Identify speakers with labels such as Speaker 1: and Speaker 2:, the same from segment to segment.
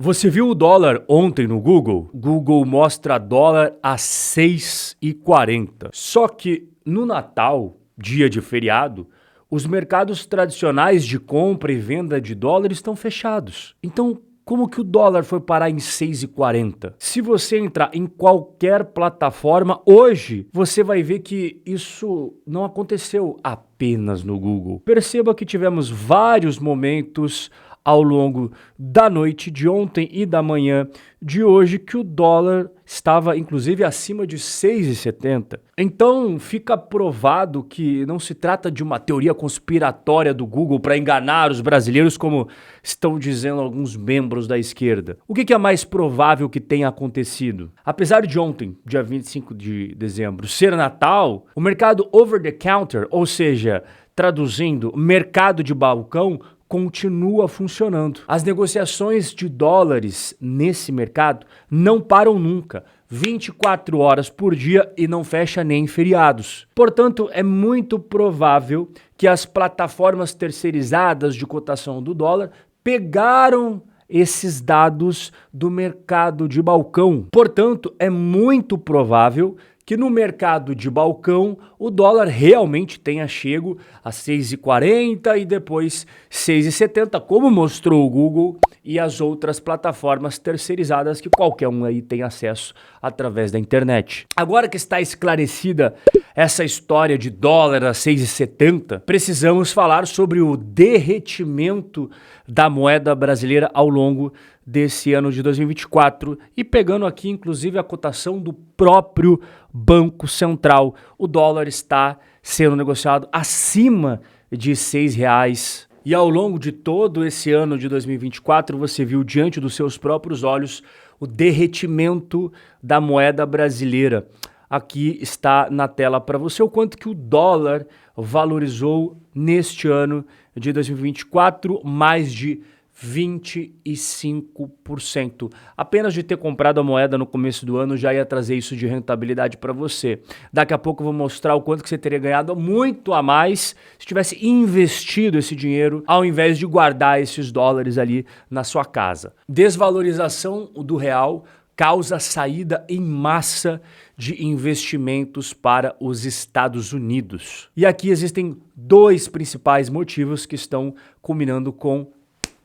Speaker 1: Você viu o dólar ontem no Google? Google mostra dólar a 6,40. Só que no Natal, dia de feriado, os mercados tradicionais de compra e venda de dólar estão fechados. Então, como que o dólar foi parar em 6,40? Se você entrar em qualquer plataforma hoje, você vai ver que isso não aconteceu apenas no Google. Perceba que tivemos vários momentos ao longo da noite de ontem e da manhã de hoje que o dólar estava inclusive acima de 6,70. Então fica provado que não se trata de uma teoria conspiratória do Google para enganar os brasileiros, como estão dizendo alguns membros da esquerda. O que é mais provável que tenha acontecido? Apesar de ontem, dia 25 de dezembro, ser Natal, o mercado over the counter, ou seja, traduzindo, mercado de balcão, continua funcionando. As negociações de dólares nesse mercado não param nunca, 24 horas por dia e não fecha nem feriados. Portanto, é muito provável que as plataformas terceirizadas de cotação do dólar pegaram esses dados do mercado de balcão. Portanto, é muito provável que no mercado de balcão o dólar realmente tenha chego a 6,40 e depois 6,70, como mostrou o Google e as outras plataformas terceirizadas que qualquer um aí tem acesso através da internet. Agora que está esclarecida essa história de dólar a 6,70, precisamos falar sobre o derretimento da moeda brasileira ao longo desse ano de 2024 e pegando aqui inclusive a cotação do próprio Banco Central. O dólar está sendo negociado acima de R$6. E ao longo de todo esse ano de 2024, você viu diante dos seus próprios olhos o derretimento da moeda brasileira. Aqui está na tela para você o quanto que o dólar valorizou neste ano de 2024, mais de 25%. Apenas de ter comprado a moeda no começo do ano já ia trazer isso de rentabilidade para você. Daqui a pouco eu vou mostrar o quanto que você teria ganhado muito a mais se tivesse investido esse dinheiro ao invés de guardar esses dólares ali na sua casa. Desvalorização do real causa saída em massa de investimentos para os Estados Unidos. E aqui existem dois principais motivos que estão culminando com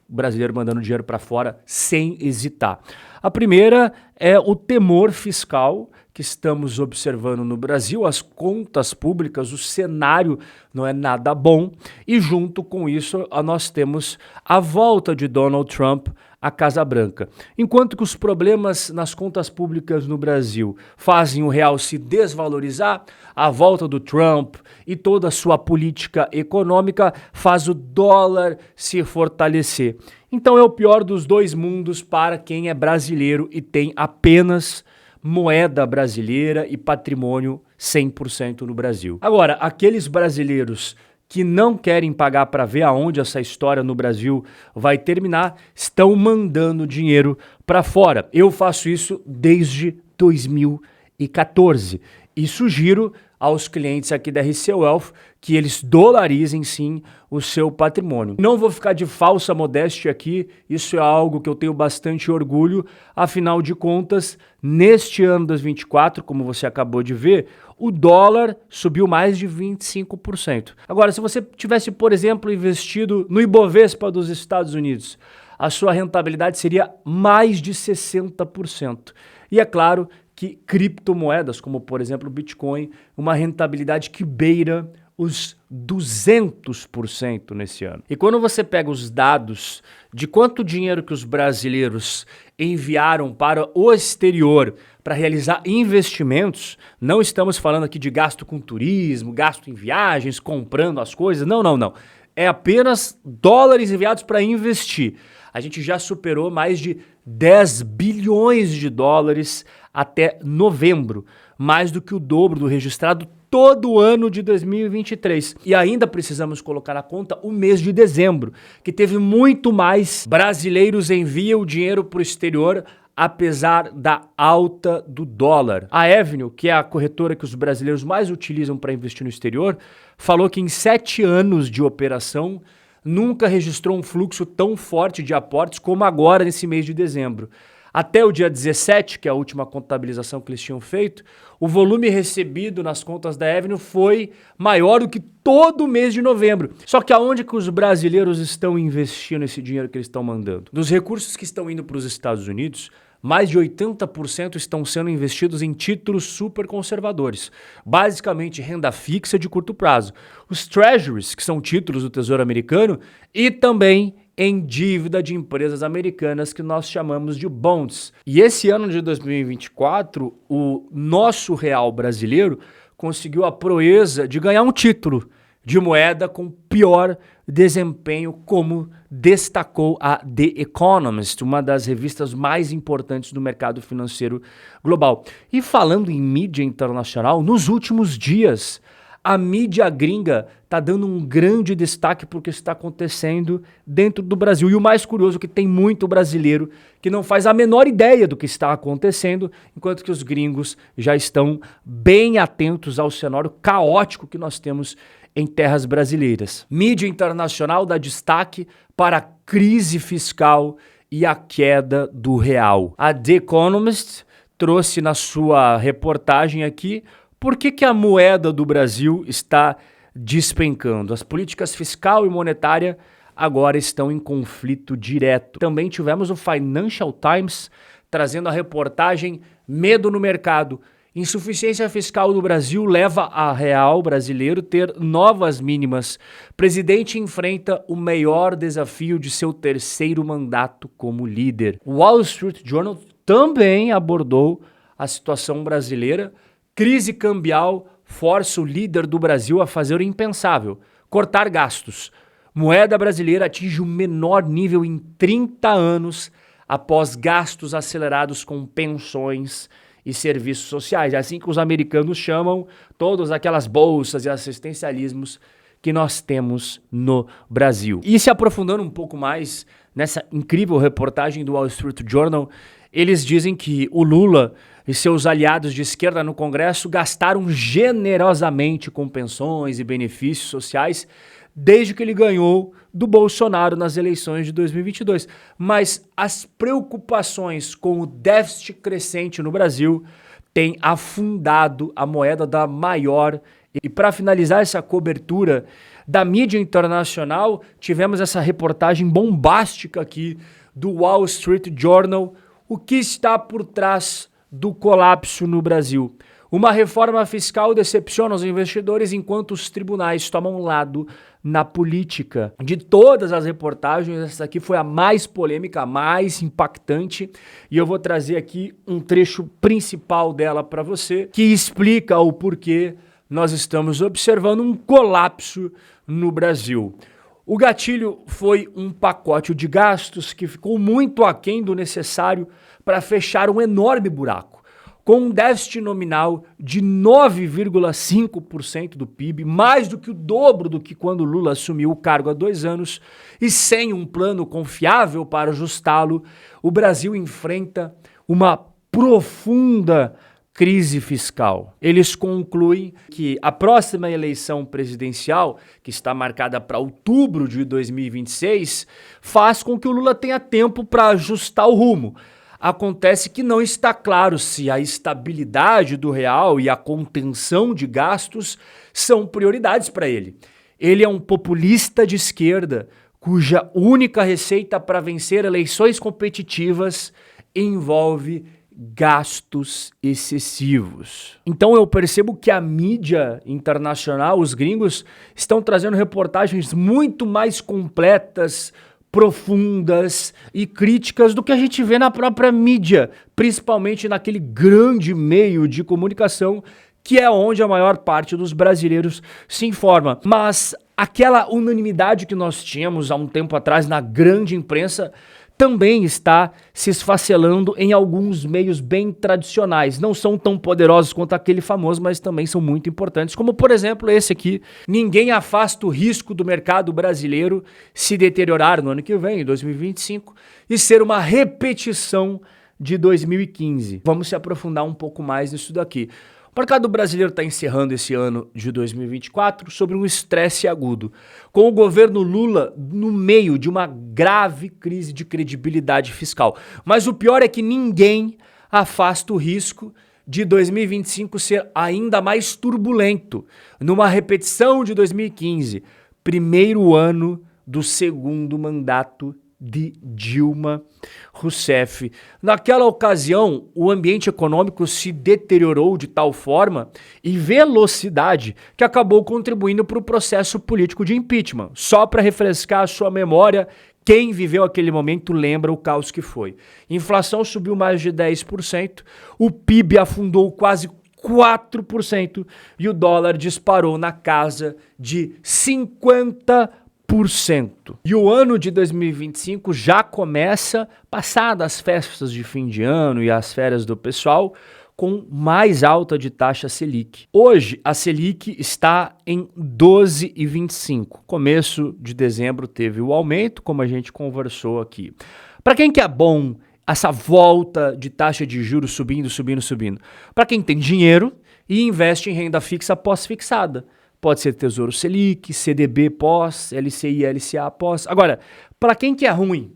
Speaker 1: o brasileiro mandando dinheiro para fora sem hesitar. A primeira é o temor fiscal que estamos observando no Brasil, as contas públicas, o cenário não é nada bom e junto com isso nós temos a volta de Donald Trump à Casa Branca. Enquanto que os problemas nas contas públicas no Brasil fazem o real se desvalorizar, a volta do Trump e toda a sua política econômica faz o dólar se fortalecer. Então é o pior dos dois mundos para quem é brasileiro e tem apenas moeda brasileira e patrimônio 100% no Brasil. Agora, aqueles brasileiros que não querem pagar para ver aonde essa história no Brasil vai terminar, estão mandando dinheiro para fora. Eu faço isso desde 2014 e sugiro aos clientes aqui da RC Wealth que eles dolarizem sim o seu patrimônio. Não vou ficar de falsa modéstia aqui, isso é algo que eu tenho bastante orgulho, afinal de contas, neste ano 2024, como você acabou de ver, o dólar subiu mais de 25%. Agora, se você tivesse, por exemplo, investido no Ibovespa dos Estados Unidos, a sua rentabilidade seria mais de 60%. E é claro que criptomoedas, como por exemplo o Bitcoin, uma rentabilidade que beira os 200% nesse ano. E quando você pega os dados de quanto dinheiro que os brasileiros enviaram para o exterior para realizar investimentos, não estamos falando aqui de gasto com turismo, gasto em viagens, comprando as coisas, não. É apenas dólares enviados para investir. A gente já superou mais de 10 bilhões de dólares até novembro, mais do que o dobro do registrado todo o ano de 2023. E ainda precisamos colocar na conta o mês de dezembro, que teve muito mais brasileiros enviam dinheiro para o exterior, apesar da alta do dólar. A Avenue, que é a corretora que os brasileiros mais utilizam para investir no exterior, falou que em 7 anos de operação nunca registrou um fluxo tão forte de aportes como agora nesse mês de dezembro. Até o dia 17, que é a última contabilização que eles tinham feito, o volume recebido nas contas da Avenue foi maior do que todo o mês de novembro. Só que aonde que os brasileiros estão investindo esse dinheiro que eles estão mandando? Dos recursos que estão indo para os Estados Unidos, mais de 80% estão sendo investidos em títulos super conservadores, basicamente renda fixa de curto prazo. Os Treasuries, que são títulos do Tesouro Americano, e também em dívida de empresas americanas que nós chamamos de bonds. E esse ano de 2024, o nosso real brasileiro conseguiu a proeza de ganhar um título de moeda com pior desempenho, como destacou a The Economist, uma das revistas mais importantes do mercado financeiro global. E falando em mídia internacional, nos últimos dias, a mídia gringa está dando um grande destaque porque está acontecendo dentro do Brasil. E o mais curioso é que tem muito brasileiro que não faz a menor ideia do que está acontecendo, enquanto que os gringos já estão bem atentos ao cenário caótico que nós temos em terras brasileiras. Mídia internacional dá destaque para a crise fiscal e a queda do real. A The Economist trouxe na sua reportagem aqui por que a moeda do Brasil está despencando. As políticas fiscal e monetária agora estão em conflito direto. Também tivemos o Financial Times trazendo a reportagem Medo no Mercado. Insuficiência fiscal do Brasil leva a real brasileiro ter novas mínimas. Presidente enfrenta o maior desafio de seu terceiro mandato como líder. O Wall Street Journal também abordou a situação brasileira. Crise cambial força o líder do Brasil a fazer o impensável, cortar gastos. Moeda brasileira atinge o menor nível em 30 anos após gastos acelerados com pensões e serviços sociais. É assim que os americanos chamam todas aquelas bolsas e assistencialismos que nós temos no Brasil. E se aprofundando um pouco mais nessa incrível reportagem do Wall Street Journal, eles dizem que o Lula e seus aliados de esquerda no Congresso gastaram generosamente com pensões e benefícios sociais desde que ele ganhou do Bolsonaro nas eleições de 2022. Mas as preocupações com o déficit crescente no Brasil têm afundado a moeda da maior. E para finalizar essa cobertura da mídia internacional, tivemos essa reportagem bombástica aqui do Wall Street Journal. O que está por trás do colapso no Brasil? Uma reforma fiscal decepciona os investidores enquanto os tribunais tomam lado na política. De todas as reportagens, essa aqui foi a mais polêmica, a mais impactante, e eu vou trazer aqui um trecho principal dela para você, que explica o porquê nós estamos observando um colapso no Brasil. O gatilho foi um pacote de gastos que ficou muito aquém do necessário para fechar um enorme buraco. Com um déficit nominal de 9,5% do PIB, mais do que o dobro do que quando Lula assumiu o cargo há 2 anos, e sem um plano confiável para ajustá-lo, o Brasil enfrenta uma profunda crise fiscal. Eles concluem que a próxima eleição presidencial, que está marcada para outubro de 2026, faz com que o Lula tenha tempo para ajustar o rumo. Acontece que não está claro se a estabilidade do real e a contenção de gastos são prioridades para ele. Ele é um populista de esquerda, cuja única receita para vencer eleições competitivas envolve gastos excessivos. Então eu percebo que a mídia internacional, os gringos, estão trazendo reportagens muito mais completas, profundas e críticas do que a gente vê na própria mídia, principalmente naquele grande meio de comunicação que é onde a maior parte dos brasileiros se informa. Mas aquela unanimidade que nós tínhamos há um tempo atrás na grande imprensa também está se esfacelando em alguns meios bem tradicionais. Não são tão poderosos quanto aquele famoso, mas também são muito importantes, como por exemplo esse aqui. Ninguém afasta o risco do mercado brasileiro se deteriorar no ano que vem, em 2025, e ser uma repetição de 2015. Vamos se aprofundar um pouco mais nisso daqui. O mercado brasileiro está encerrando esse ano de 2024 sobre um estresse agudo, com o governo Lula no meio de uma grave crise de credibilidade fiscal. Mas o pior é que ninguém afasta o risco de 2025 ser ainda mais turbulento, numa repetição de 2015, primeiro ano do segundo mandato de Dilma Rousseff. Naquela ocasião, o ambiente econômico se deteriorou de tal forma e velocidade que acabou contribuindo para o processo político de impeachment. Só para refrescar a sua memória, quem viveu aquele momento lembra o caos que foi. Inflação subiu mais de 10%, o PIB afundou quase 4% e o dólar disparou na casa de 50%. E o ano de 2025 já começa, passadas as festas de fim de ano e as férias do pessoal, com mais alta de taxa Selic. Hoje, a Selic está em 12,25. Começo de dezembro teve o aumento, como a gente conversou aqui. Para quem que é bom essa volta de taxa de juros subindo? Para quem tem dinheiro e investe em renda fixa pós-fixada. Pode ser Tesouro Selic, CDB pós, LCI, LCA pós. Agora, para quem que é ruim?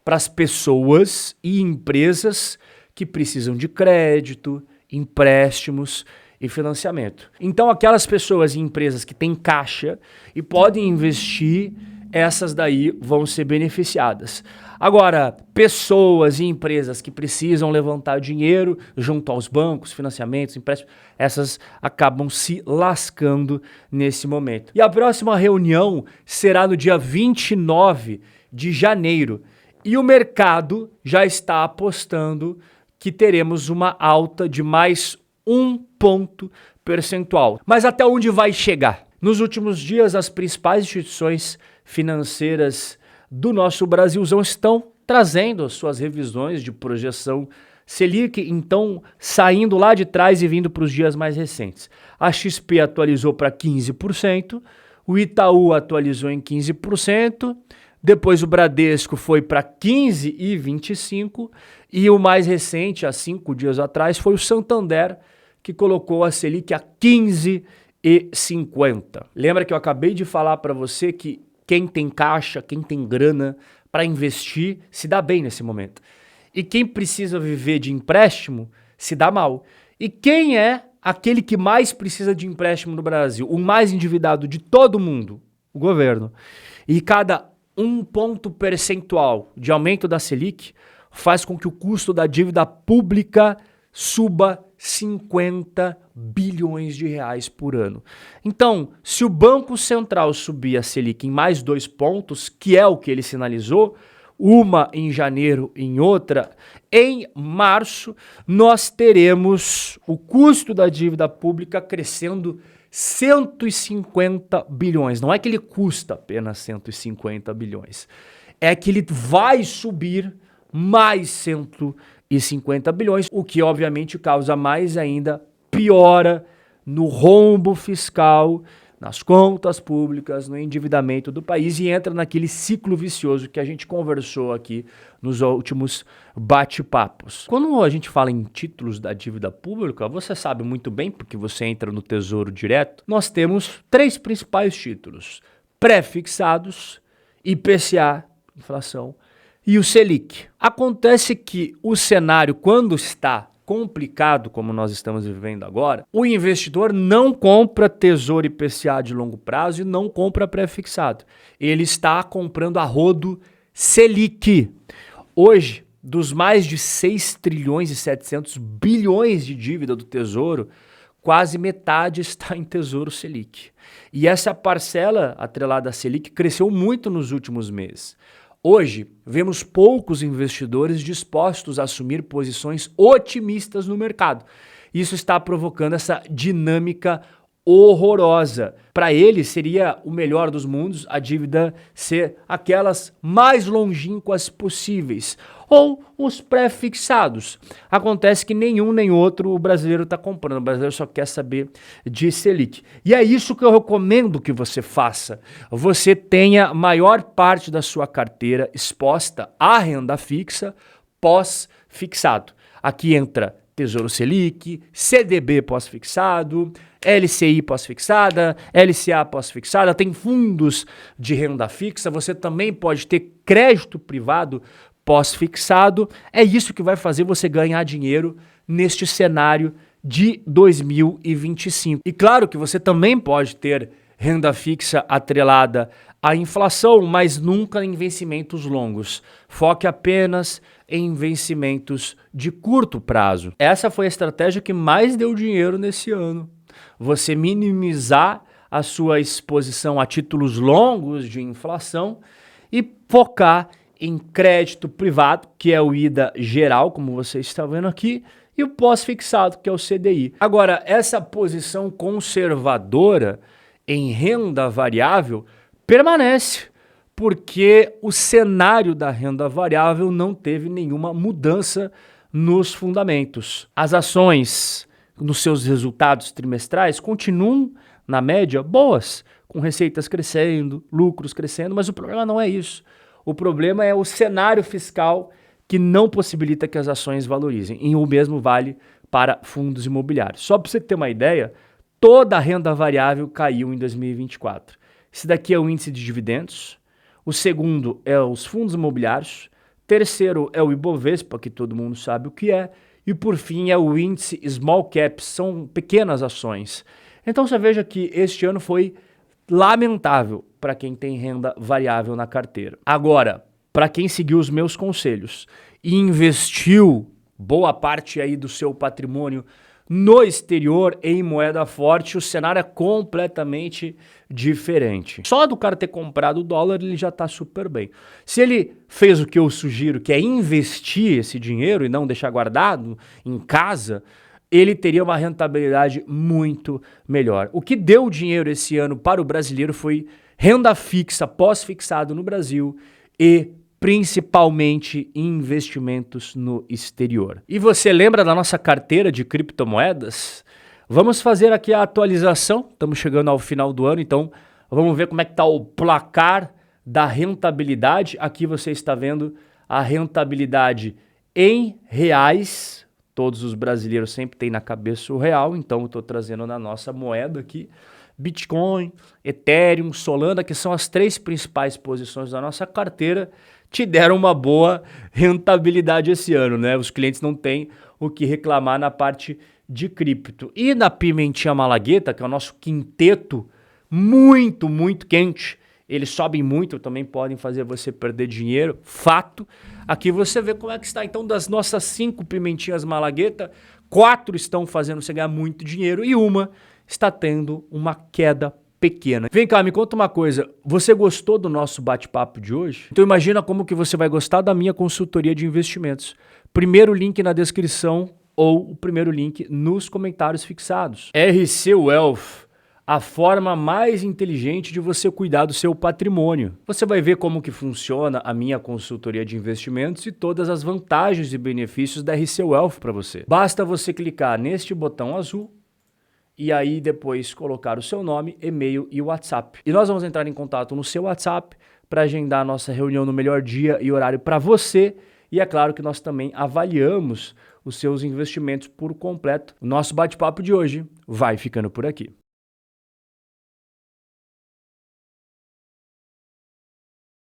Speaker 1: Para as pessoas e empresas que precisam de crédito, empréstimos e financiamento. Então, aquelas pessoas e empresas que têm caixa e podem investir, essas daí vão ser beneficiadas. Agora, pessoas e empresas que precisam levantar dinheiro junto aos bancos, financiamentos, empréstimos, essas acabam se lascando nesse momento. E a próxima reunião será no dia 29 de janeiro. E o mercado já está apostando que teremos uma alta de mais 1 ponto percentual. Mas até onde vai chegar? Nos últimos dias, as principais instituições financeiras do nosso Brasilzão estão trazendo as suas revisões de projeção Selic, então saindo lá de trás e vindo para os dias mais recentes. A XP atualizou para 15%, o Itaú atualizou em 15%, depois o Bradesco foi para 15,25% e o mais recente, há 5 dias atrás, foi o Santander, que colocou a Selic a 15,50%. Lembra que eu acabei de falar para você que quem tem caixa, quem tem grana para investir, se dá bem nesse momento. E quem precisa viver de empréstimo, se dá mal. E quem é aquele que mais precisa de empréstimo no Brasil? O mais endividado de todo mundo? O governo. E cada 1 ponto percentual de aumento da Selic faz com que o custo da dívida pública suba 50 bilhões de reais por ano. Então, se o Banco Central subir a Selic em mais 2 pontos, que é o que ele sinalizou, uma em janeiro, em outra, em março, nós teremos o custo da dívida pública crescendo 150 bilhões. Não é que ele custa apenas 150 bilhões. É que ele vai subir mais 150 bilhões, o que obviamente causa mais ainda piora no rombo fiscal, nas contas públicas, no endividamento do país e entra naquele ciclo vicioso que a gente conversou aqui nos últimos bate-papos. Quando a gente fala em títulos da dívida pública, você sabe muito bem, porque você entra no Tesouro Direto, nós temos 3 principais títulos: pré-fixados, IPCA, inflação, e o Selic. Acontece que o cenário, quando está complicado, como nós estamos vivendo agora, o investidor não compra Tesouro IPCA de longo prazo e não compra pré-fixado. Ele está comprando a rodo Selic. Hoje, dos mais de 6 trilhões e 700 bilhões de dívida do Tesouro, quase metade está em Tesouro Selic. E essa parcela atrelada à Selic cresceu muito nos últimos meses. Hoje, vemos poucos investidores dispostos a assumir posições otimistas no mercado. Isso está provocando essa dinâmica horrorosa. Para ele, seria o melhor dos mundos a dívida ser aquelas mais longínquas possíveis, ou os pré-fixados. Acontece que nenhum nem outro o brasileiro está comprando. O brasileiro só quer saber de Selic. E é isso que eu recomendo que você faça. Você tenha maior parte da sua carteira exposta à renda fixa pós-fixado. Aqui entra Tesouro Selic, CDB pós-fixado, LCI pós-fixada, LCA pós-fixada, tem fundos de renda fixa, você também pode ter crédito privado pós-fixado. É isso que vai fazer você ganhar dinheiro neste cenário de 2025. E claro que você também pode ter renda fixa atrelada à inflação, mas nunca em vencimentos longos. Foque apenas em vencimentos de curto prazo. Essa foi a estratégia que mais deu dinheiro nesse ano. Você minimizar a sua exposição a títulos longos de inflação e focar em crédito privado, que é o IDA geral, como você está vendo aqui, e o pós-fixado, que é o CDI. Agora, essa posição conservadora em renda variável permanece, porque o cenário da renda variável não teve nenhuma mudança nos fundamentos. As ações, nos seus resultados trimestrais, continuam, na média, boas, com receitas crescendo, lucros crescendo, mas o problema não é isso. O problema é o cenário fiscal que não possibilita que as ações valorizem. E o mesmo vale para fundos imobiliários. Só para você ter uma ideia, toda a renda variável caiu em 2024. Esse daqui é o índice de dividendos. O segundo é os fundos imobiliários. Terceiro é o Ibovespa, que todo mundo sabe o que é. E por fim é o índice Small Caps, são pequenas ações. Então você veja que este ano foi lamentável para quem tem renda variável na carteira. Agora, para quem seguiu os meus conselhos e investiu boa parte aí do seu patrimônio no exterior, em moeda forte, o cenário é completamente diferente. Só do cara ter comprado o dólar, ele já está super bem. Se ele fez o que eu sugiro, que é investir esse dinheiro e não deixar guardado em casa, ele teria uma rentabilidade muito melhor. O que deu dinheiro esse ano para o brasileiro foi renda fixa, pós-fixado no Brasil e principalmente investimentos no exterior. E você lembra da nossa carteira de criptomoedas? Vamos fazer aqui a atualização, estamos chegando ao final do ano, então vamos ver como é que está o placar da rentabilidade. Aqui você está vendo a rentabilidade em reais. Todos os brasileiros sempre têm na cabeça o real, então eu estou trazendo na nossa moeda aqui. Bitcoin, Ethereum, Solana, que são as três principais posições da nossa carteira, te deram uma boa rentabilidade esse ano, né? Os clientes não têm o que reclamar na parte de cripto. E na pimentinha malagueta, que é o nosso quinteto muito, muito quente, eles sobem muito, também podem fazer você perder dinheiro, fato. Aqui você vê como é que está. Então, das nossas 5 pimentinhas malagueta, 4 estão fazendo você ganhar muito dinheiro e uma está tendo uma queda pequena. Vem cá, me conta uma coisa. Você gostou do nosso bate-papo de hoje? Então imagina como que você vai gostar da minha consultoria de investimentos. Primeiro link na descrição ou o primeiro link nos comentários fixados. RC Wealth, a forma mais inteligente de você cuidar do seu patrimônio. Você vai ver como que funciona a minha consultoria de investimentos e todas as vantagens e benefícios da RC Wealth para você. Basta você clicar neste botão azul e aí depois colocar o seu nome, e-mail e WhatsApp. E nós vamos entrar em contato no seu WhatsApp para agendar a nossa reunião no melhor dia e horário para você. E é claro que nós também avaliamos os seus investimentos por completo. O nosso bate-papo de hoje vai ficando por aqui.